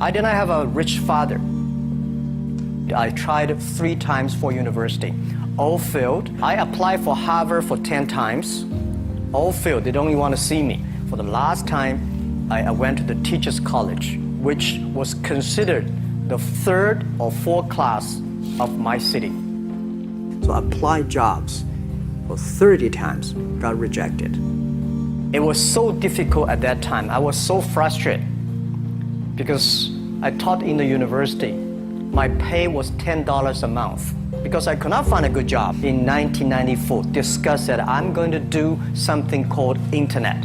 I did not have a rich father. I tried 3 times for university. All failed. I applied for Harvard for 10 times. All failed. They don't even want to see me. For the last time, I went to the teachers' college, which was considered the 3rd or 4th class of my city. So I applied jobs for 30 times, got rejected. It was so difficult at that time. I was so frustrated because I taught in the university. My pay was $10 a month because I could not find a good job. In 1994, discussed that I'm going to do something called internet.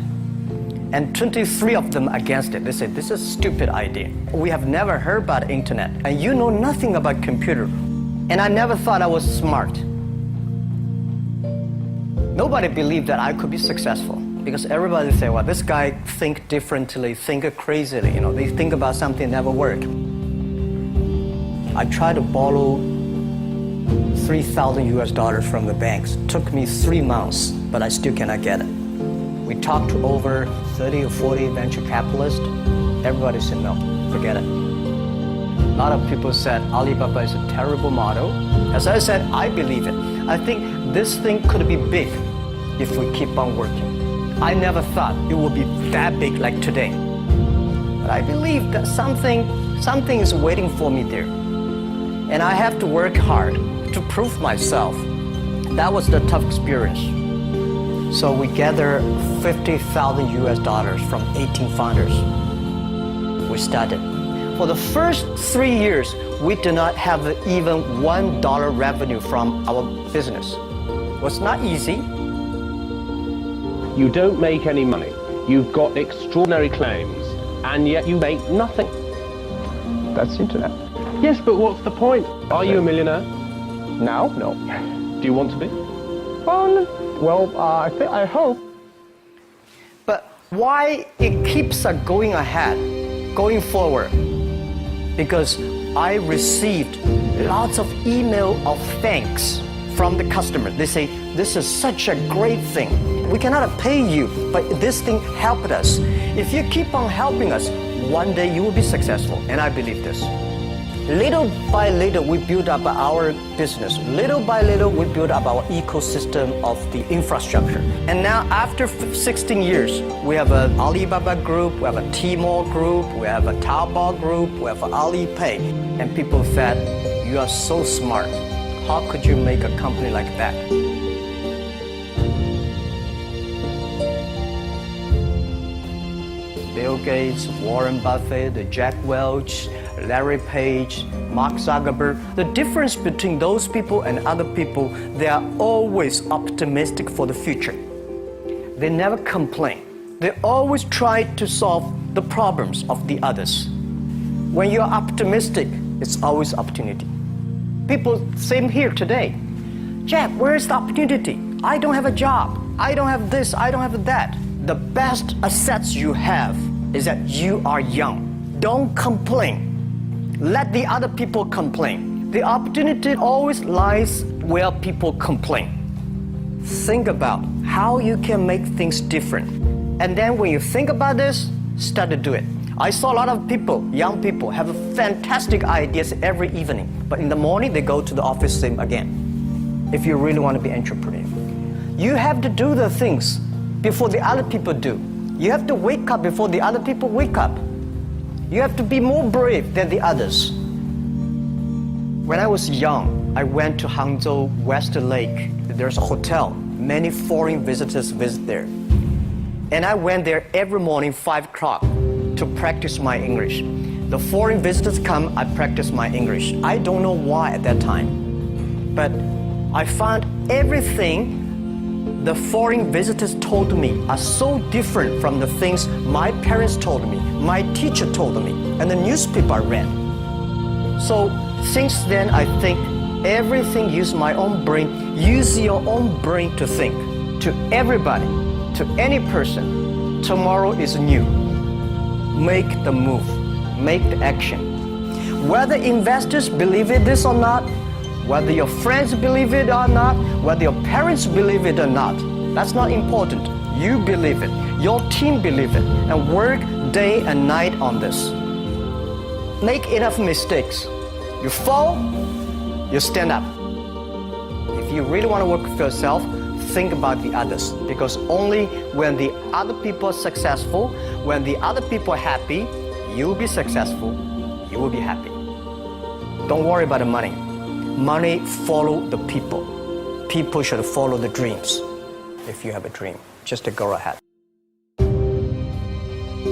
And 23 of them against it. They said, this is a stupid idea. We have never heard about internet. And you know nothing about computer. And I never thought I was smart. Nobody believed that I could be successful. Because everybody say, well, this guy think differently, think crazily. You know, they think about something never work. I tried to borrow $3,000 US from the banks. Took me 3 months, but I still cannot get it. We talked to over 30 or 40 venture capitalists. Everybody said, no, forget it. A lot of people said Alibaba is a terrible model. As I said, I believe it. I think this thing could be big if we keep on working. I never thought it would be that big like today. But I believe that something is waiting for me there. And I have to work hard to prove myself. That was the tough experience. So we gathered $50,000 US from 18 founders. We started. For the first 3 years, we did not have even $1 revenue from our business. It was not easy. You don't make any money. You've got extraordinary claims, and yet you make nothing. That's internet. Yes, but what's the point? Are you a millionaire? Now? No. Do you want to be? I hope. But why it keeps going ahead, going forward? Because I received lots of email of thanks from the customer. They say, this is such a great thing. We cannot pay you, but this thing helped us. If you keep on helping us, one day you will be successful. And I believe this. Little by little, we build up our business. Little by little, we build up our ecosystem of the infrastructure. And now, after 16 years, we have an Alibaba group, we have a Tmall group, we have a Taobao group, we have Alipay. And people said, you are so smart. How could you make a company like that? Bill Gates, Warren Buffett, Jack Welch, Larry Page, Mark Zuckerberg. The difference between those people and other people, they are always optimistic for the future. They never complain. They always try to solve the problems of the others. When you're optimistic, it's always opportunity. People same here today. Jack, where's the opportunity? I don't have a job. I don't have this, I don't have that. The best assets you have is that you are young. Don't complain. Let the other people complain. The opportunity always lies where people complain. Think about how you can make things different. And then when you think about this, start to do it. I saw a lot of people, young people, have fantastic ideas every evening. But in the morning, they go to the office same again. If you really want to be an entrepreneur, you have to do the things before the other people do. You have to wake up before the other people wake up. You have to be more brave than the others. When I was young, I went to Hangzhou West Lake. There's a hotel. Many foreign visitors visit there. And I went there every morning, 5 o'clock, to practice my English. The foreign visitors come, I practice my English. I don't know why at that time. But I found everything the foreign visitors told me are so different from the things my parents told me, my teacher told me, and the newspaper I read. So since then, I think everything use my own brain. Use your own brain to think. To everybody, to any person, tomorrow is new. Make the move, make the action. Whether investors believe it this or not, whether your friends believe it or not, whether your parents believe it or not, that's not important. You believe it, your team believe it, and work day and night on this. make enough mistakes. You fall, you stand up. If you really want to work for yourself, think about the others, because only when the other people are successful, when the other people are happy, you will be successful, you will be happy. Don't worry about the money. Money follow the people. People should follow the dreams. If you have a dream, just go ahead.